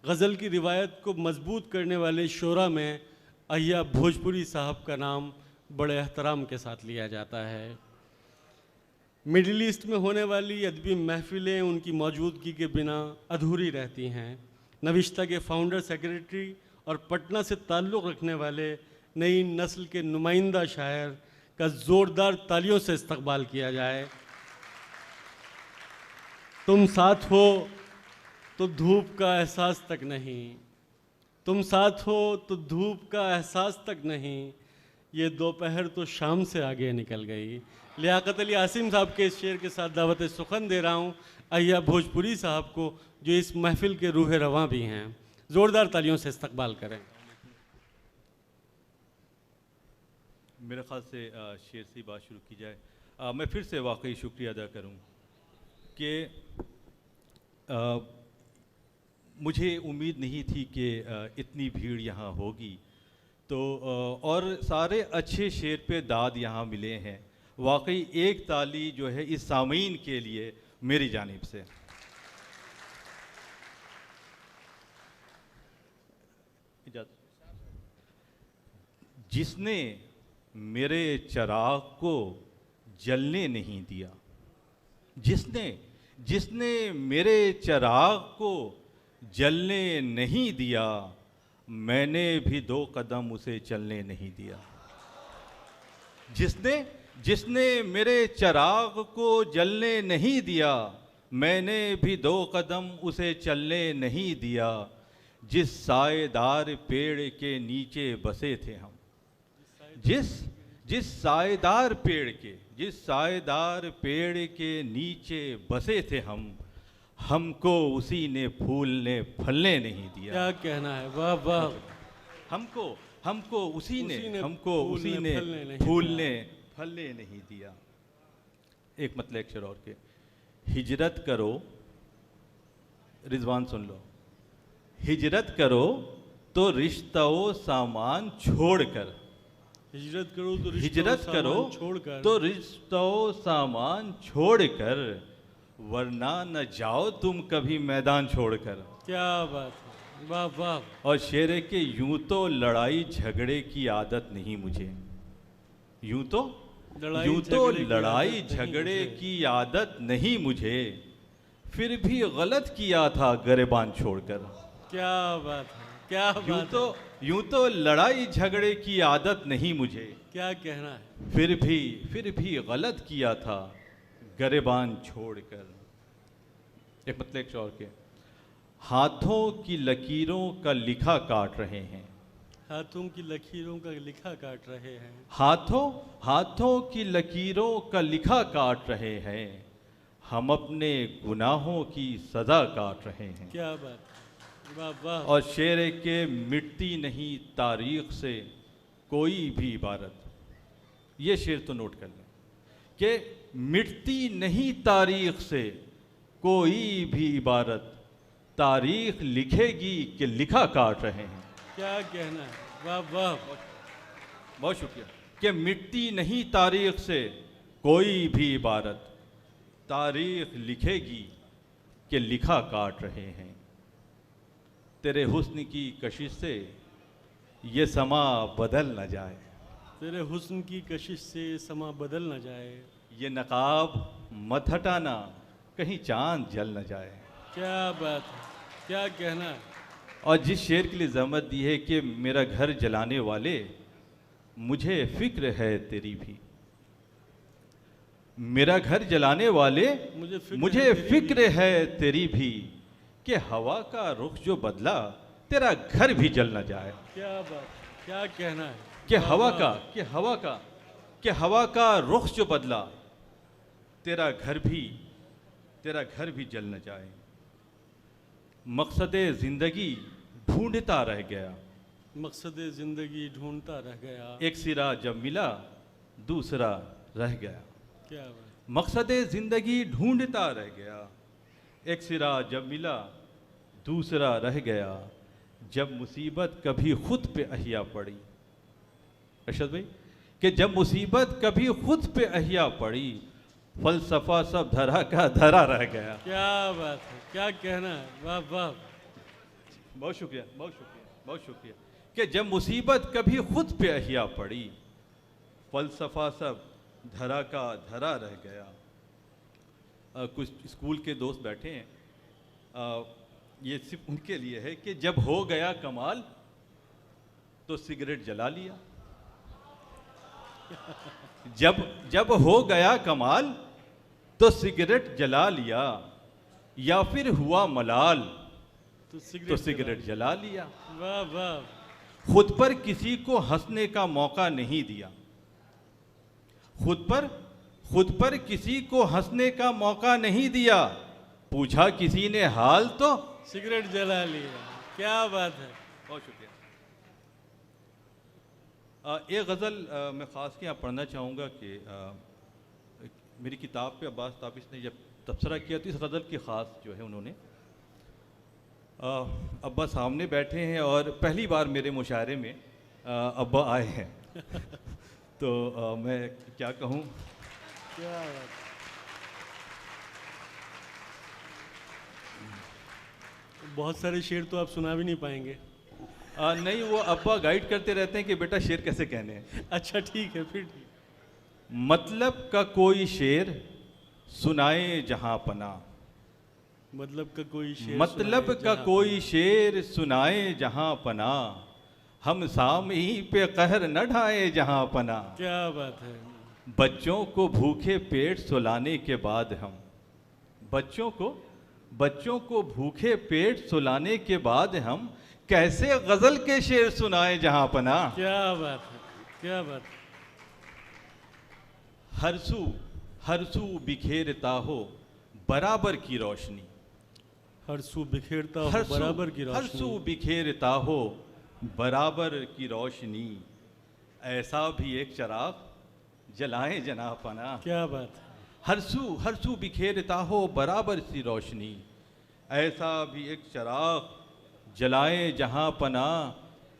गज़ल की रिवायत को मजबूत करने वाले शोरा में अय्या भोजपुरी साहब का नाम बड़े एहतराम के साथ लिया जाता है। मिडिल ईस्ट में होने वाली अदबी महफिलें उनकी मौजूदगी के बिना अधूरी रहती हैं। नविश्ता के फाउंडर सेक्रेटरी और पटना से ताल्लुक़ रखने वाले नई नस्ल के नुमाइंदा शायर का ज़ोरदार तालियों से इस्तकबाल किया जाए। तुम साथ हो तो धूप का एहसास तक नहीं, तुम साथ हो तो धूप का एहसास तक नहीं, ये दोपहर तो शाम से आगे निकल गई। लियाकत अली आसिम साहब के इस शेर के साथ दावत सुखन दे रहा हूँ अय्या भोजपुरी साहब को, जो इस महफिल के रूह रवां भी हैं। ज़ोरदार तालियों से इस्तकबाल करें। मेरे ख़्याल से शेर से बात शुरू की जाए। मैं फिर से वाकई शुक्रिया अदा करूँ कि मुझे उम्मीद नहीं थी कि इतनी भीड़ यहाँ होगी, तो और सारे अच्छे शेर पे दाद यहाँ मिले हैं। वाकई एक ताली जो है इस सामीन के लिए मेरी जानिब से। जिसने मेरे चिराग को जलने नहीं दिया, जिसने मेरे चिराग को जलने नहीं दिया, मैंने भी 2 कदम उसे चलने नहीं दिया। जिसने मेरे चिराग को जलने नहीं दिया, मैंने भी 2 कदम उसे चलने नहीं दिया। जिस साएदार पेड़ के नीचे बसे थे हम, जिस साएदार पेड़ के नीचे बसे थे हम, हमको उसी ने फूलने फलने नहीं दिया। क्या कहना है, वाह वाह। हमको उसी ने फूलने फलने नहीं दिया। एक मतलब एक शेर और के, हिजरत करो, रिजवान सुन लो, हिजरत करो तो रिश्ता व सामान छोड़कर, हिजरत करो तो रिश्ता व सामान छोड़कर, वरना न जाओ तुम कभी मैदान छोड़कर। क्या बात है, वाह वाह। और शेर है कि यूं तो लड़ाई झगड़े की आदत नहीं मुझे, यूं तो लड़ाई झगड़े की आदत नहीं मुझे, फिर भी गलत किया था गिरबान छोड़कर। क्या बात है, क्या बात है। यूं तो लड़ाई झगड़े की आदत नहीं मुझे, क्या कहना है, फिर भी गलत किया था गिरबान छोड़कर। एक मतलब एक और के, हाथों की लकीरों का लिखा काट रहे हैं, हाथों की लकीरों का लिखा काट रहे हैं, हाथों की लकीरों का लिखा काट रहे हैं, हम अपने गुनाहों की सजा काट रहे हैं। क्या बात, वाह वाह। और शेर के मिटती नहीं तारीख से कोई भी इबारत, ये शेर तो नोट कर लें कि मिटती नहीं तारीख से कोई भी इबारत, तारीख लिखेगी कि लिखा काट रहे हैं। क्या कहना है, वाह वाह। बहुत शुक्रिया। कि मिटती नहीं तारीख से कोई भी इबारत, तारीख लिखेगी कि लिखा काट रहे हैं। तेरे हुस्न की कशिश से ये समा बदल न जाए, तेरे हुस्न की कशिश से समा बदल न जाए, ये नकाब मत हटाना कहीं चांद जल न जाए। क्या बात है, क्या कहना है। और जिस शेर के लिए जहमत दी है कि मेरा घर जलाने वाले, मुझे फिक्र है तेरी भी, मेरा घर जलाने वाले मुझे फिक्र है तेरी भी, कि हवा का रुख जो बदला तेरा घर भी जल न जाए। क्या बात, क्या कहना है। कि हवा का रुख जो बदला तेरा घर भी जल न जाए। मकसद ज़िंदगी ढूंढता रह गया, मकसद ज़िंदगी ढूंढता रह गया, एक सिरा जब मिला दूसरा रह गया। क्या बात। मकसद ज़िंदगी ढूंढता रह गया, एक सिरा जब मिला दूसरा रह गया, जब मुसीबत कभी खुद पे अहिया पड़ी। अरशद भाई, कि जब मुसीबत कभी खुद पे अहिया पड़ी, फलसफा सब धरा का धरा रह गया। क्या बात है, क्या कहना है, वाह वाह। बहुत शुक्रिया, बहुत शुक्रिया, बहुत शुक्रिया। कि जब मुसीबत कभी खुद पे अहिया पड़ी, फलसफा सब धरा का धरा रह गया। कुछ स्कूल के दोस्त बैठे हैं, ये सिर्फ उनके लिए है कि जब हो गया कमाल तो सिगरेट जला लिया। जब हो गया कमाल तो सिगरेट जला लिया, या फिर हुआ मलाल तो सिगरेट जला लिया। वाह वाह। खुद पर किसी को हंसने का मौका नहीं दिया, खुद पर किसी को हंसने का मौका नहीं दिया, पूछा किसी ने हाल तो सिगरेट जला लिया। क्या बात है। बहुत शुक्रिया। एक गज़ल मैं ख़ास के यहाँ पढ़ना चाहूँगा कि मेरी किताब पे अब्बास ताबिश ने जब तबसरा किया तो इस गज़ल की ख़ास जो है उन्होंने, अब्बा सामने बैठे हैं और पहली बार मेरे मुशायरे में अब्बा आए हैं तो मैं क्या कहूँ। क्या बात। बहुत सारे शेर तो आप सुना भी नहीं पाएंगे। नहीं, वो अब्बा गाइड करते रहते हैं कि बेटा शेर कैसे कहने हैं। अच्छा ठीक है, फिर ठीक। मतलब का कोई शेर सुनाए जहां पना, मतलब का कोई शेर मतलब सुनाए का जहाँ कोई शेर सुनाए जहां पना, हम सामी पे कहर न ढाए जहां पना। क्या बात है। बच्चों को भूखे पेट सुलाने के बाद हम, बच्चों को भूखे पेट सुलाने के बाद हम कैसे गजल के शेर सुनाए जहां पना। क्या बात है, क्या बात है। हर सू बिखेरता हो बराबर की रोशनी, हर सू बिखेरता हो बराबर की रोशनी, हर सू बिखेरता हो बराबर की रोशनी, ऐसा भी एक चिराग जलाए जनापना। क्या बात है। हर सू बिखेरता हो बराबर सी रोशनी, ऐसा भी एक चिराग जलाए जहां पना।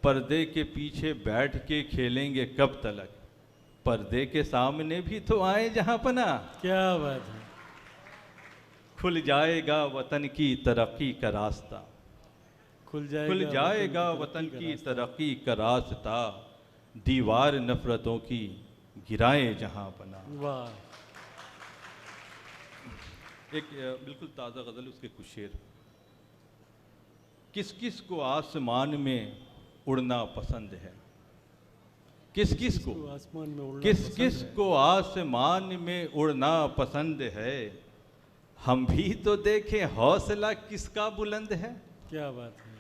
पर्दे के पीछे बैठ के खेलेंगे कब तलक, पर्दे के सामने भी तो आए जहां पना। क्या बात है। खुल जाएगा वतन की तरक्की का रास्ता, खुल खुल जाएगा वतन की तरक्की का रास्ता, दीवार नफरतों की गिराए जहां पना। वाह। एक बिल्कुल ताज़ा गज़ल, उसके कुछ शेर। किस किस को आसमान में उड़ना पसंद है, किस किस को आसमान में उड़ना किस पसंद किस है? को आसमान में उड़ना पसंद है, हम भी तो देखें हौसला किसका बुलंद है। क्या बात है।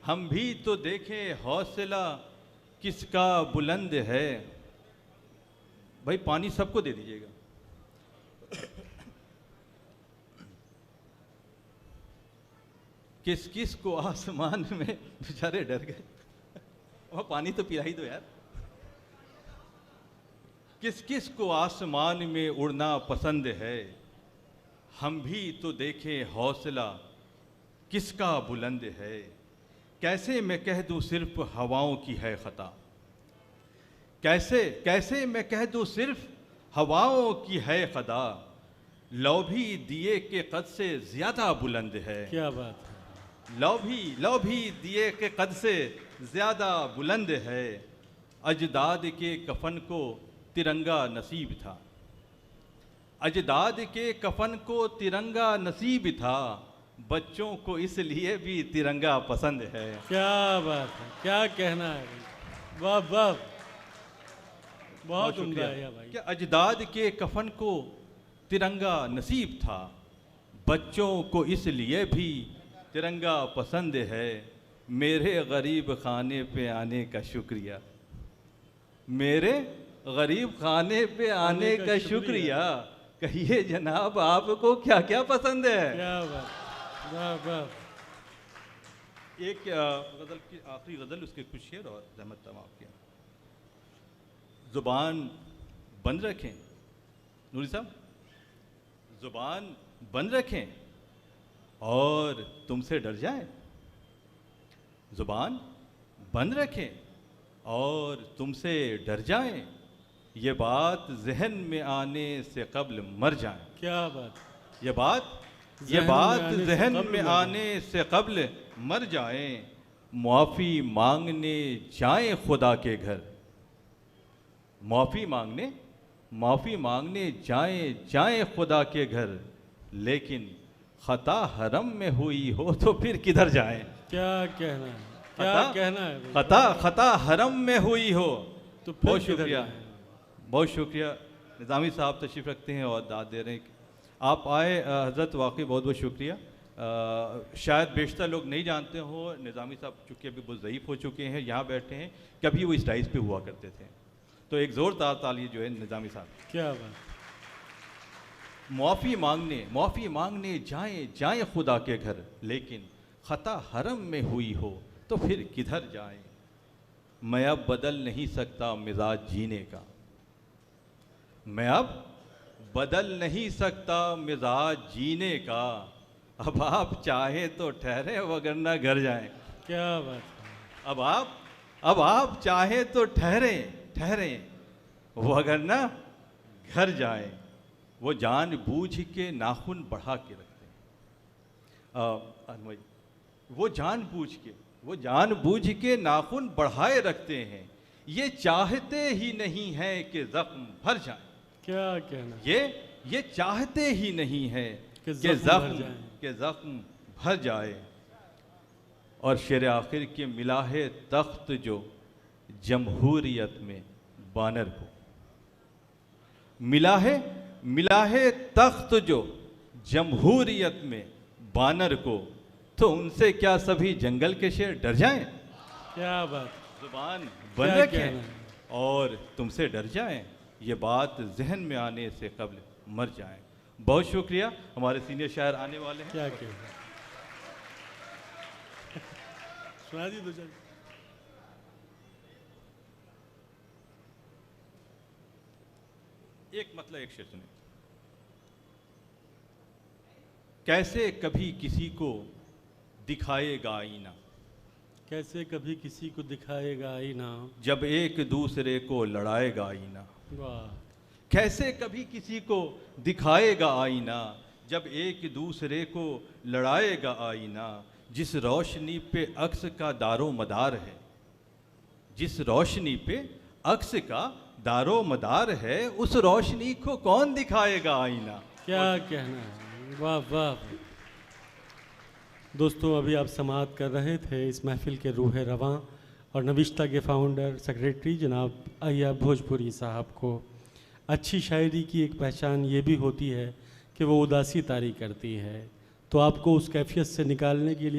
हम भी तो देखें हौसला किसका बुलंद है। भाई पानी सबको दे दीजिएगा। किस किस को आसमान में, बेचारे डर गए, वह पानी तो पिला ही दो यार। किस किस को आसमान में उड़ना पसंद है, हम भी तो देखें हौसला किसका बुलंद है। कैसे मैं कह दूं सिर्फ हवाओं की है खता, कैसे मैं कह दूं सिर्फ हवाओं की है खता, लौ भी दिए के कद से ज्यादा बुलंद है। क्या बात है। लौ भी दिए के कद से ज्यादा बुलंद है। अजदाद के कफन को तिरंगा नसीब था, अजदाद के कफन को तिरंगा नसीब था, बच्चों को इसलिए भी तिरंगा पसंद है। क्या बात है, क्या कहना है। वाह वाह, बहुत उम्दा है भाई। क्या अजदाद के कफन को तिरंगा नसीब था, बच्चों को इसलिए भी तिरंगा पसंद है। मेरे गरीब खाने पे आने का शुक्रिया, मेरे गरीब खाने पे आने का शुक्रिया, कहिए जनाब आपको क्या क्या पसंद है। क्या बात, वाह वाह। एक गज़ल की आखिरी गज़ल, उसके कुछ शेर और रहमत तमाम किया। ज़ुबान बंद रखें, नूरी साहब, ज़ुबान बंद रखें और तुमसे डर जाए, ज़ुबान बंद रखें और तुमसे डर जाएं, ये बात जहन में आने से कब्ल मर जाएं। क्या बात। ये बात ये बात से जहन कब्ल में मर आने से कब्ल मर जाएं, मुआफ़ी मांगने जाएं खुदा के घर। माफ़ी मांगने जाएं खुदा के घर, लेकिन ख़ता हरम में हुई हो तो फिर किधर जाएं। क्या कहना है, क्या खता- कहना है? खता हरम में हुई हो तो फिर बहुत किधर शुक्रिया, जाएं? बहुत शुक्रिया। निज़ामी साहब तशरीफ़ रखते हैं और दाद दे रहे हैं। आप आए हज़रत, वाकई बहुत बहुत शुक्रिया। शायद बेशतर लोग नहीं जानते हो, निज़ामी साहब चूँकि अभी बहुत ज़ईफ़ हो चुके हैं, यहाँ बैठे हैं, कभी वो इस डाइस पे हुआ करते थे। तो एक ज़ोरदार ताली जो है निज़ामी साहब। क्या बात। माफ़ी मांगने जाएं खुदा के घर, लेकिन ख़ता हरम में हुई हो तो फिर किधर जाएं। मैं अब बदल नहीं सकता मिजाज जीने का, मैं अब बदल नहीं सकता मिजाज जीने का। अब आप चाहे तो ठहरे वगरना घर जाएं। क्या बात है। अब आप चाहे तो ठहरे वगरना घर जाएं। वो जानबूझ के नाखून बढ़ा के रखते हैं। वो जानबूझ के नाखून बढ़ाए रखते हैं। ये चाहते ही नहीं है कि जख्म भर जाए। क्या कहना। ये चाहते ही नहीं है कि कि जख्म जख्म भर जाए। और शेर आखिर के मिला है तख्त जो जमहूरियत में बानर को, मिला है तख्त जो जमहूरियत में बानर को, तो उनसे क्या सभी जंगल के शेर डर जाएं। क्या बात। जुबान बन क्या रखें कहना है। और तुमसे डर जाएं, ये बात जहन में आने से कब्ल मर जाएं। बहुत शुक्रिया। हमारे सीनियर शायर आने वाले हैं। क्या कहना। सुना दी दो चार। एक शेर सुने। कैसे कभी किसी को दिखाएगा आईना, कैसे कभी किसी को दिखाएगा आईना, जब एक दूसरे को लड़ाएगा आईना। वाह। कैसे कभी किसी को दिखाएगा आईना, जब एक दूसरे को लड़ाएगा आईना। जिस रोशनी पे अक्स का दारो मदार है, जिस रोशनी पे अक्स का दारो मदार है, उस रोशनी को कौन दिखाएगा आईना। क्या कहना है। वाह वाह। दोस्तों, अभी आप समाअत कर रहे थे इस महफिल के रूह रवां और नविश्ता के फाउंडर सेक्रेटरी जनाब अय्या भोजपुरी साहब को। अच्छी शायरी की एक पहचान ये भी होती है कि वो उदासी तारी करती है, तो आपको उस कैफियत से निकालने के लिए